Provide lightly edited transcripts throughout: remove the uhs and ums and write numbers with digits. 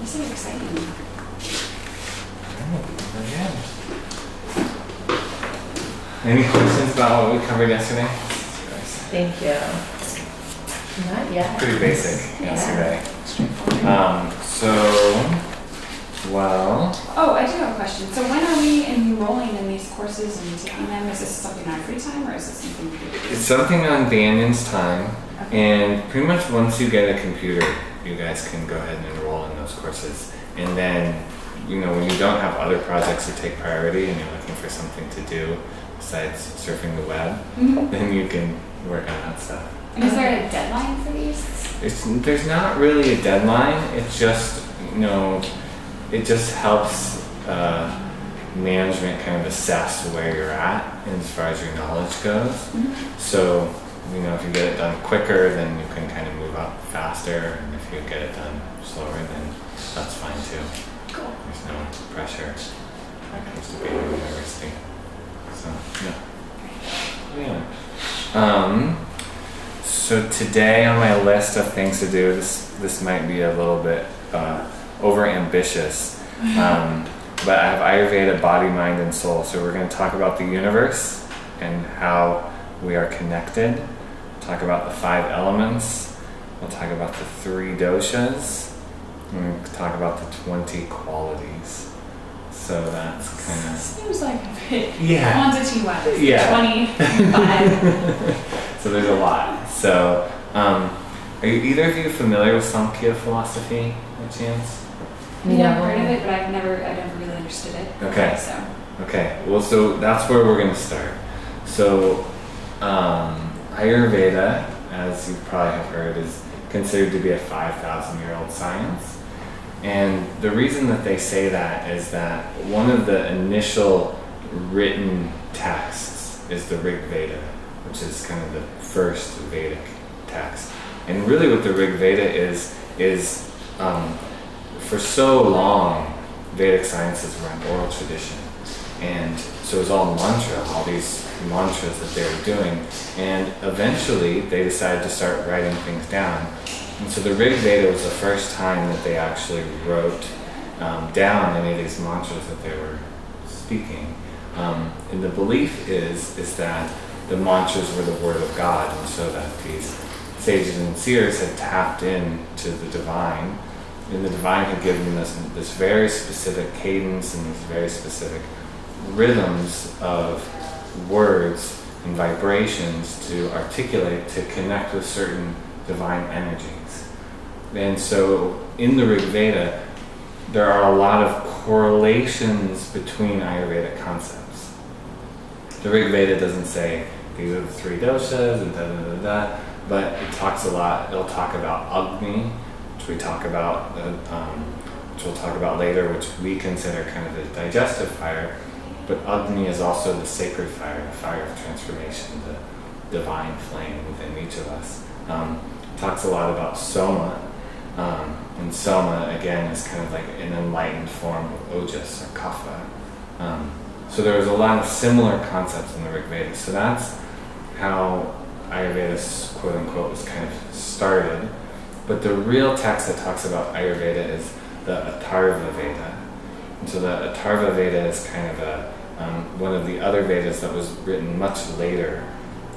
This is exciting. Again. Any questions about what we covered yesterday? Thank you. Not yet. Pretty basic yesterday. Oh, I do have a question. So when are we enrolling in these courses and taking them? Is this something on free time or is this something we do? It's something on Banyan's time, Okay. and pretty much once you get a computer, you guys can go ahead and enroll in those courses. And then, when you don't have other projects that take priority and you're looking for something to do besides surfing the web, then you can work on that stuff. And is there a deadline for these? There's not really a deadline. It's just, it just helps management kind of assess where you're at as far as your knowledge goes. So, if you get it done quicker, then you can kind of move up faster. And if you get it done slower, then that's fine too. Cool. There's no pressure when it comes to being in university. So, so today on my list of things to do, this might be a little bit over ambitious, but I have Ayurveda, body, mind, and soul. So we're going to talk about the universe and how we are connected. Talk about the 5 elements. We'll talk about the 3 doshas. And we'll talk about the 20 qualities. So that's kind of... Seems like a bit quantity-wise. 25. So there's a lot. So, are either of you familiar with Sankya Philosophy, by chance? Yeah, I've heard of it, but I've never really understood it. Okay. So. Okay. Well, so that's where we're going to start. So, Ayurveda, as you probably have heard, is considered to be a 5,000-year-old science. And the reason that they say that is that one of the initial written texts is the Rig Veda, which is kind of the first Vedic text. And really what the Rig Veda is for so long, Vedic sciences were an oral tradition. And so it was all mantra, all these mantras that they were doing. And eventually they decided to start writing things down. And so the Rig Veda was the first time that they actually wrote down any of these mantras that they were speaking. And the belief is that the mantras were the word of God, and so that these sages and seers had tapped into the divine, and the divine had given them this very specific cadence and these very specific rhythms of words and vibrations to articulate, to connect with certain divine energies. And so in the Rig Veda, there are a lot of correlations between Ayurvedic concepts. The Rig Veda doesn't say these are the 3 doshas and da-da-da-da, but it talks a lot. It'll talk about Agni, which we'll talk about later, which we consider kind of the digestive fire. But Agni is also the sacred fire, the fire of transformation, the divine flame within each of us. Talks a lot about Soma, and Soma again is kind of like an enlightened form of Ojas or Kapha. So there's a lot of similar concepts in the Rig Veda. So that's how Ayurveda, quote unquote, was kind of started. But the real text that talks about Ayurveda is the Atharva Veda. And so the Atharva Veda is kind of one of the other Vedas that was written much later.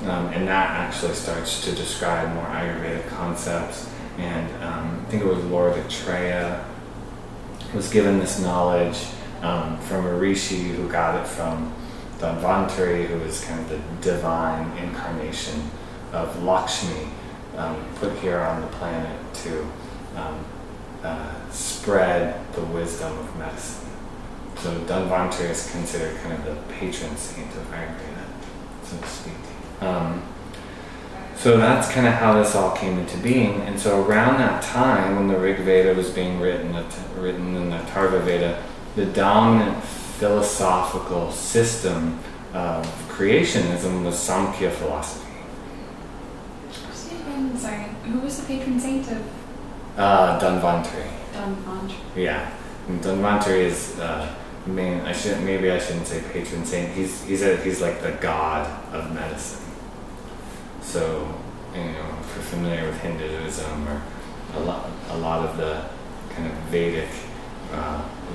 And that actually starts to describe more Ayurvedic concepts. And I think it was Lord Atreya was given this knowledge from a rishi who got it from Dhanvantari, who is kind of the divine incarnation of Lakshmi, put here on the planet to spread the wisdom of medicine. So Dhanvantari is considered kind of the patron saint of Ayurveda, so to speak. So that's kind of how this all came into being. And so around that time when the Rig Veda was being written in the Atharva Veda, the dominant philosophical system of creationism was Sankya philosophy. Sorry, who was the patron saint of? Dhanvantari. Dhanvantari. Yeah, and Dhanvantari is I shouldn't say patron saint. He's like the god of medicine. So, if you're familiar with Hinduism or a lot of the kind of Vedic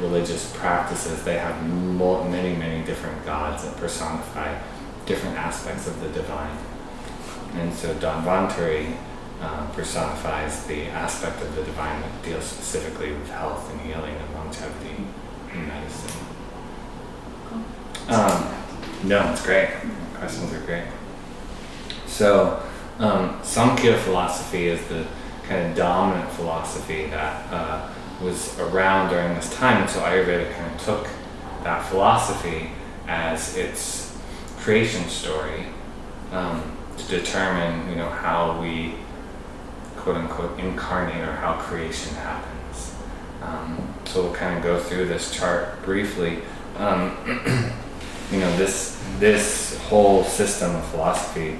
religious practices, they have many different gods that personify different aspects of the divine. And so Dhanvantari personifies the aspect of the divine that deals specifically with health and healing and longevity in medicine. No, it's great. Questions are great. So, Sankya philosophy is the kind of dominant philosophy that was around during this time. And so Ayurveda kind of took that philosophy as its creation story to determine, how we quote unquote incarnate, or how creation happens. So we'll kind of go through this chart briefly. This whole system of philosophy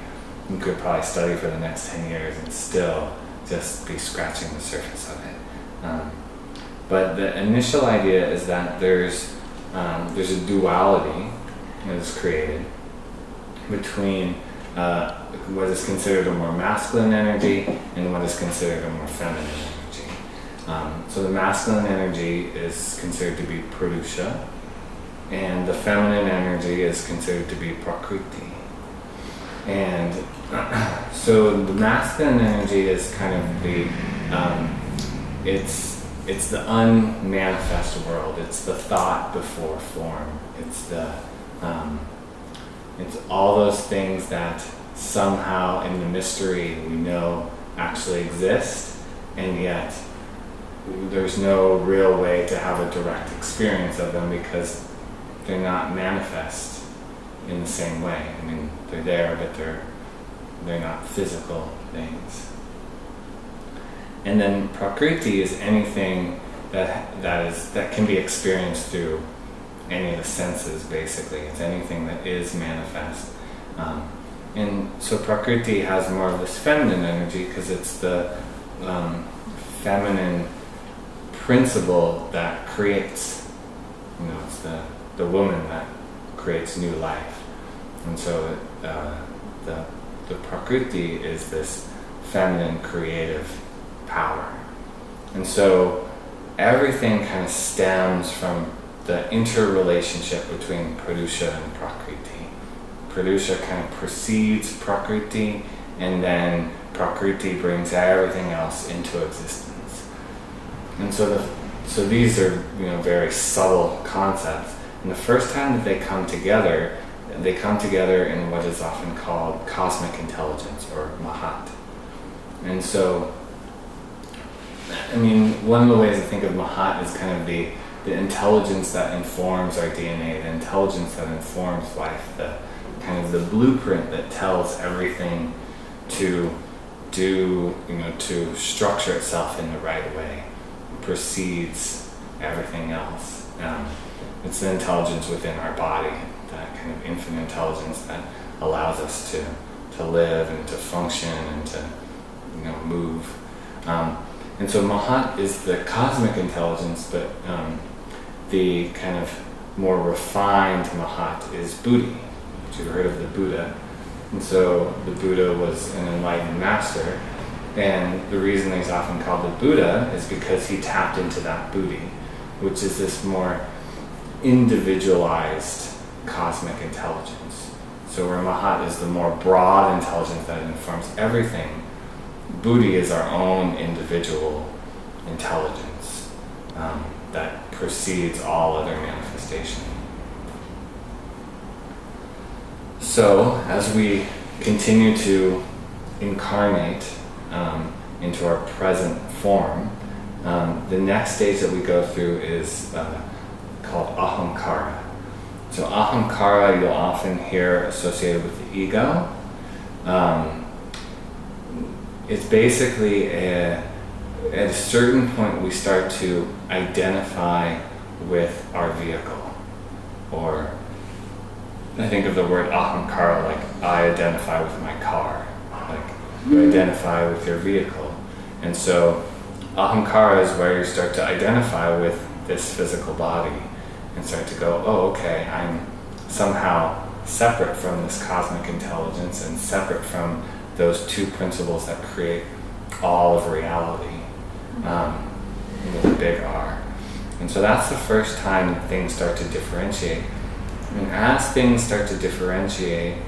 you could probably study for the next 10 years and still just be scratching the surface of it. But the initial idea is that there's a duality that is created between what is considered a more masculine energy and what is considered a more feminine energy. So the masculine energy is considered to be Purusha, and the feminine energy is considered to be Prakriti. And so the masculine energy is kind of the it's the unmanifest world. It's the thought before form. It's it's all those things that somehow in the mystery we know actually exist, and yet there's no real way to have a direct experience of them because they're not manifest in the same way. I mean, they're there, but they're not physical things. And then Prakriti is anything that can be experienced through any of the senses, basically. It's anything that is manifest. And so Prakriti has more of this feminine energy because it's the feminine principle that creates, it's the woman that creates new life. And so the Prakriti is this feminine creative power. And so everything kind of stems from the interrelationship between Purusha and Prakriti. Purusha kind of precedes Prakriti, and then Prakriti brings everything else into existence. And so these are very subtle concepts. And the first time that they come together in what is often called cosmic intelligence, or Mahat. And so, one of the ways I think of Mahat is kind of the intelligence that informs our DNA, the intelligence that informs life, the kind of the blueprint that tells everything to do, to structure itself in the right way, precedes everything else. It's the intelligence within our body, that kind of infinite intelligence that allows us to live and to function and to move. And so Mahat is the cosmic intelligence, but the kind of more refined Mahat is Buddhi, which you've heard of the Buddha. And so the Buddha was an enlightened master, and the reason he's often called the Buddha is because he tapped into that Buddhi, which is this more individualized cosmic intelligence. So where Mahat is the more broad intelligence that informs everything, Buddhi is our own individual intelligence that precedes all other manifestation. So as we continue to incarnate into our present form, the next stage that we go through is called Ahamkara. So Ahamkara you'll often hear associated with the ego. It's basically at a certain point we start to identify with our vehicle. Or I think of the word Ahamkara like I identify with my car. Like you identify with your vehicle. And so Ahamkara is where you start to identify with this physical body and start to go, oh, okay, I'm somehow separate from this cosmic intelligence and separate from those two principles that create all of reality. with a big R. And so that's the first time things start to differentiate. And as things start to differentiate,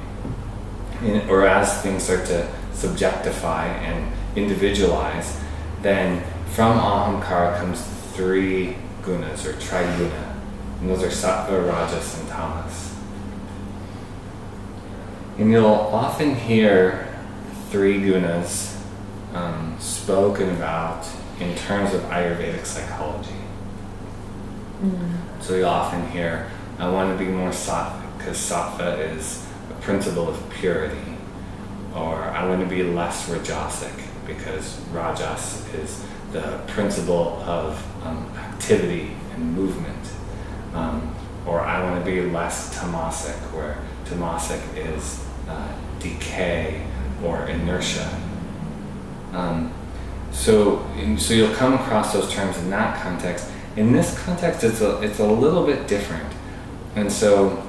or as things start to subjectify and individualize, then from Ahamkara comes 3 gunas, or Triguna. And those are Sattva, Rajas, and Tamas. And you'll often hear 3 gunas spoken about in terms of Ayurvedic psychology. So you'll often hear, I want to be more sattvic, because sattva is a principle of purity. Or I want to be less rajasic, because rajas is the principle of activity and movement. Or I want to be less tamasic, where tamasic is decay or inertia. So you'll come across those terms in that context. In this context, it's a little bit different. And so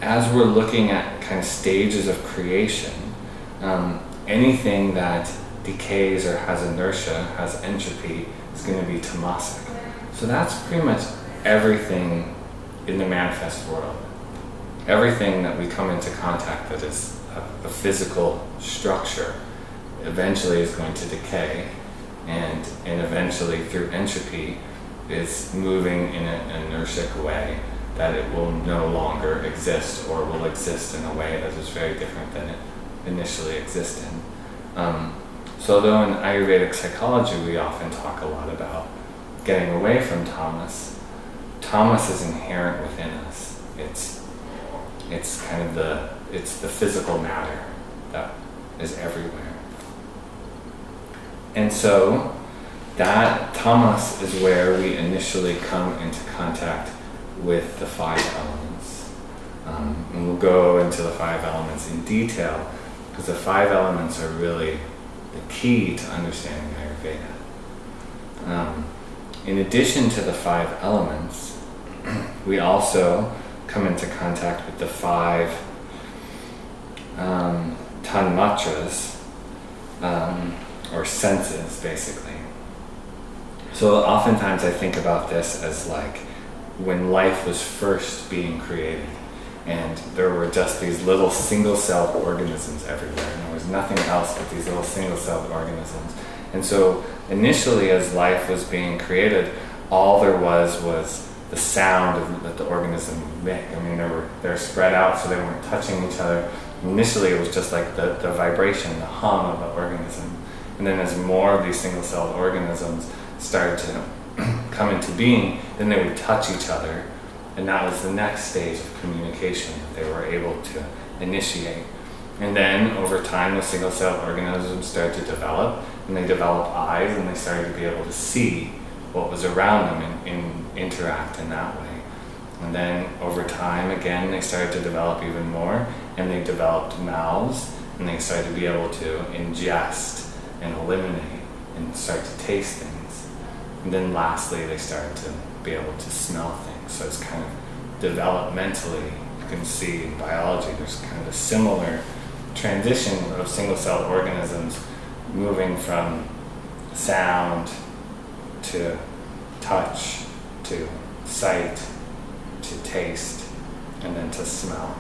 as we're looking at kind of stages of creation, anything that decays or has inertia, has entropy, is going to be tamasic. So that's pretty much everything in the manifest world. Everything that we come into contact that is a physical structure eventually is going to decay, and eventually through entropy is moving in an inertic way that it will no longer exist, or will exist in a way that is very different than it initially existed. So although in Ayurvedic psychology we often talk a lot about getting away from tamas, tamas is inherent within us. It's kind of the physical matter that is everywhere. And so that tamas is where we initially come into contact with the 5 elements. And we'll go into the 5 elements in detail, because the 5 elements are really the key to understanding Ayurveda. In addition to the 5 elements, we also come into contact with the 5 tanmatras, or senses, basically. So oftentimes I think about this as like when life was first being created, and there were just these little single-celled organisms everywhere, and there was nothing else but these little single-celled organisms. And so initially, as life was being created, all there was the sound that the organism would make. I mean, they're spread out so they weren't touching each other. Initially, it was just like the vibration, the hum of the organism. And then as more of these single-celled organisms started to come into being, then they would touch each other, and that was the next stage of communication that they were able to initiate. And then over time, the single-celled organisms started to develop, and they developed eyes, and they started to be able to see what was around them and interact in that way. And then over time, again, they started to develop even more, and they developed mouths, and they started to be able to ingest and eliminate and start to taste things. And then lastly, they started to be able to smell things. So it's kind of developmentally, you can see in biology, there's kind of a similar transition of single-celled organisms moving from sound to touch to sight to taste and then to smell.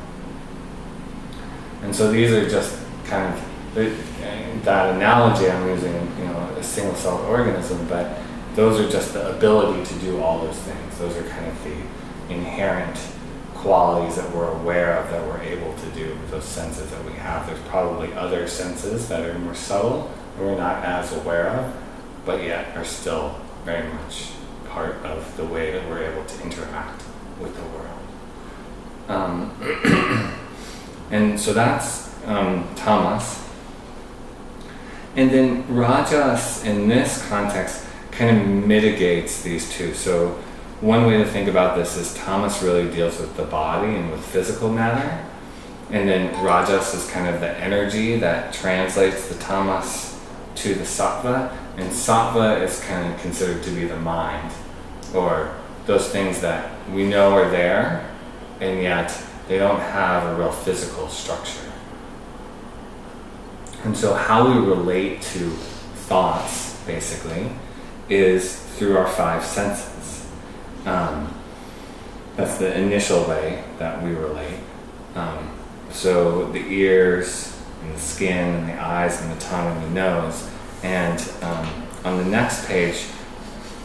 And so these are just kind of that analogy I'm using, a single-celled organism, but those are just the ability to do all those things. Those are kind of the inherent qualities that we're aware of, that we're able to do with those senses that we have. There's probably other senses that are more subtle, that we're not as aware of, but yet are still very much part of the way that we're able to interact with the world. And so that's tamas. And then rajas in this context kind of mitigates these two. So one way to think about this is tamas really deals with the body and with physical matter. And then rajas is kind of the energy that translates the tamas to the sattva. And sattva is kind of considered to be the mind, or those things that we know are there, and yet they don't have a real physical structure. And so how we relate to thoughts, basically, is through our five senses. That's the initial way that we relate. So the ears and the skin and the eyes and the tongue and the nose. And on the next page,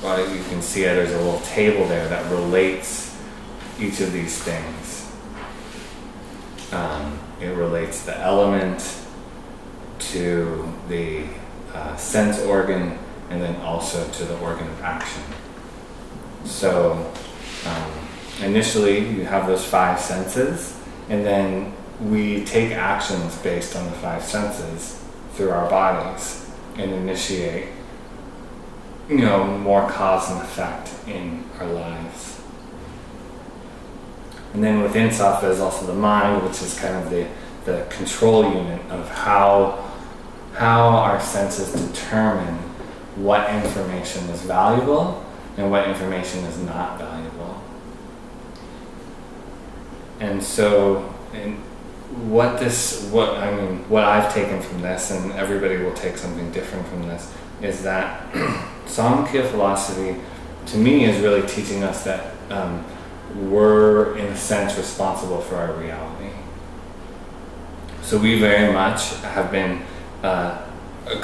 you can see there's a little table there that relates each of these things. It relates the element to the sense organ, and then also to the organ of action. So initially you have those five senses, and then we take actions based on the five senses through our bodies and initiate, more cause and effect in our lives. And then within Sattva is also the mind, which is kind of the control unit of how our senses determine what information is valuable and what information is not valuable. And so, what I've taken from this, and everybody will take something different from this, is that Sankhya philosophy, to me, is really teaching us that we're, in a sense, responsible for our reality. So we very much have been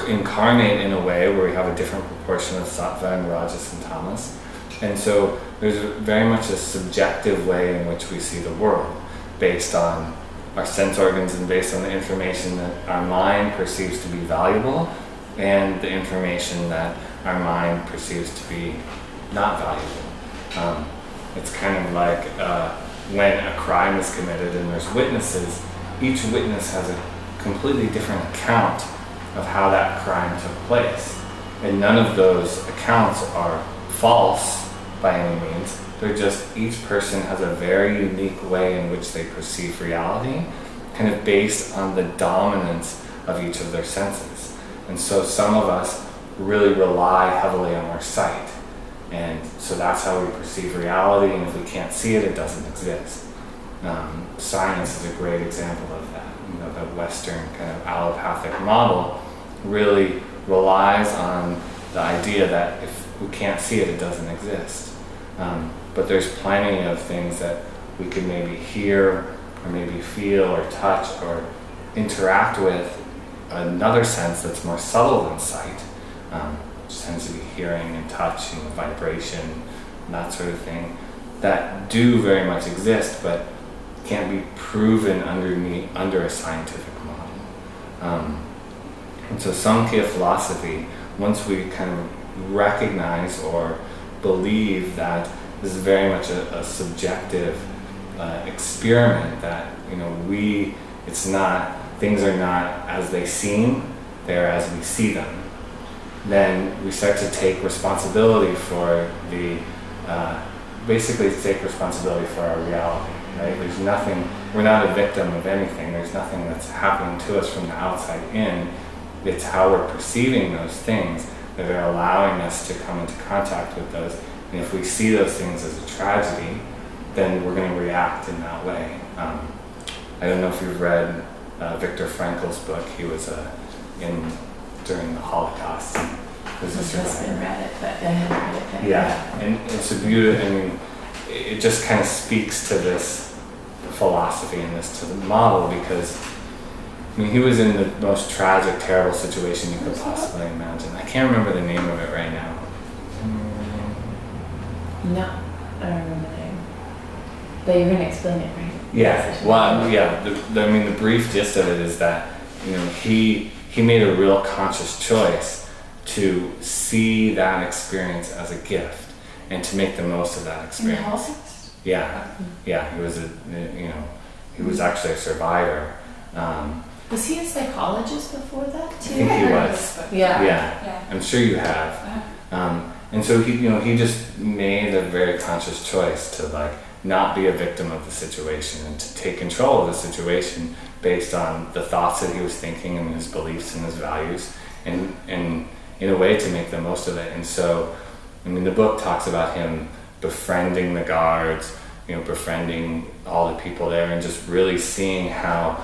incarnate in a way where we have a different proportion of sattva and rajas and tamas. And so there's very much a subjective way in which we see the world, based on our sense organs and based on the information that our mind perceives to be valuable and the information that our mind perceives to be not valuable. It's kind of like when a crime is committed and there's witnesses, each witness has a completely different account of how that crime took place. And none of those accounts are false by any means. They're just, each person has a very unique way in which they perceive reality, kind of based on the dominance of each of their senses. And so some of us really rely heavily on our sight. And so that's how we perceive reality, and if we can't see it, it doesn't exist. Science is a great example of that. The Western kind of allopathic model really relies on the idea that if we can't see it, it doesn't exist. But there's plenty of things that we could maybe hear or maybe feel or touch or interact with another sense that's more subtle than sight, which tends to be hearing and touch and vibration and that sort of thing, that do very much exist but can't be proven under a scientific model. And so Sankhya philosophy, once we kind of recognize or believe that this is very much a subjective experiment, that things are not as they seem, they're as we see them, then we start to take responsibility for take responsibility for our reality. Right? There's nothing, we're not a victim of anything. There's nothing that's happening to us from the outside in. It's how we're perceiving those things that are allowing us to come into contact with those. And if we see those things as a tragedy, then we're going to react in that way. I don't know if you've read Viktor Frankl's book. He was during the Holocaust. He was a survivor. I read it, but I haven't read it. Yeah, and it's a beautiful, it just kind of speaks to this philosophy and to the model, because he was in the most tragic, terrible situation you could possibly imagine. I can't remember the name of it right now. No, I don't remember the name. But you're going to explain it, right? Yeah. Well, yeah. The brief gist of it is that he made a real conscious choice to see that experience as a gift and to make the most of that experience. In the Holocaust? Yeah, yeah. He was actually a survivor. Was he a psychologist before that too? I think he was. Yeah. I'm sure you have. And so he just made a very conscious choice to not be a victim of the situation and to take control of the situation based on the thoughts that he was thinking and his beliefs and his values, and in a way to make the most of it. And so, the book talks about him befriending the guards, befriending all the people there, and just really seeing how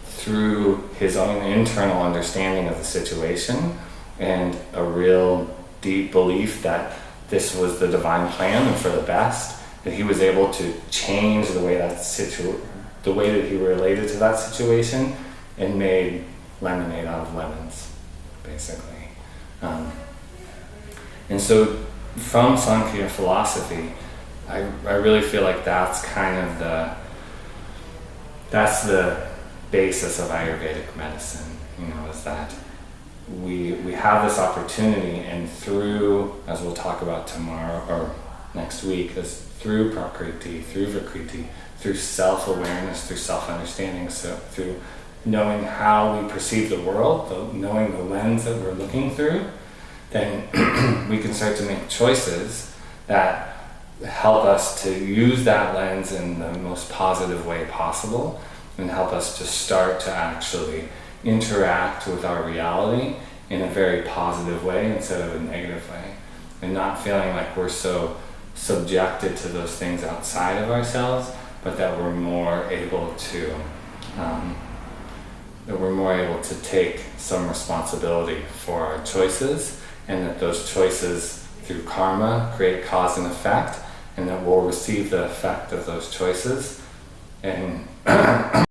through his own internal understanding of the situation and a real deep belief that this was the divine plan and for the best, that he was able to change the way the way that he related to that situation, and made lemonade out of lemons, basically. And so from Sankhya philosophy, I really feel like that's kind of that's the basis of Ayurvedic medicine, is that we have this opportunity, and through, as we'll talk about tomorrow or next week, is through Prakriti, through Prakriti, through self-awareness, through self-understanding, so through knowing how we perceive the world, knowing the lens that we're looking through, then we can start to make choices that help us to use that lens in the most positive way possible, and help us to start to actually interact with our reality in a very positive way instead of a negative way, and not feeling like we're so subjected to those things outside of ourselves, but that we're more able to take some responsibility for our choices, and that those choices through karma create cause and effect, and that we'll receive the effect of those choices. And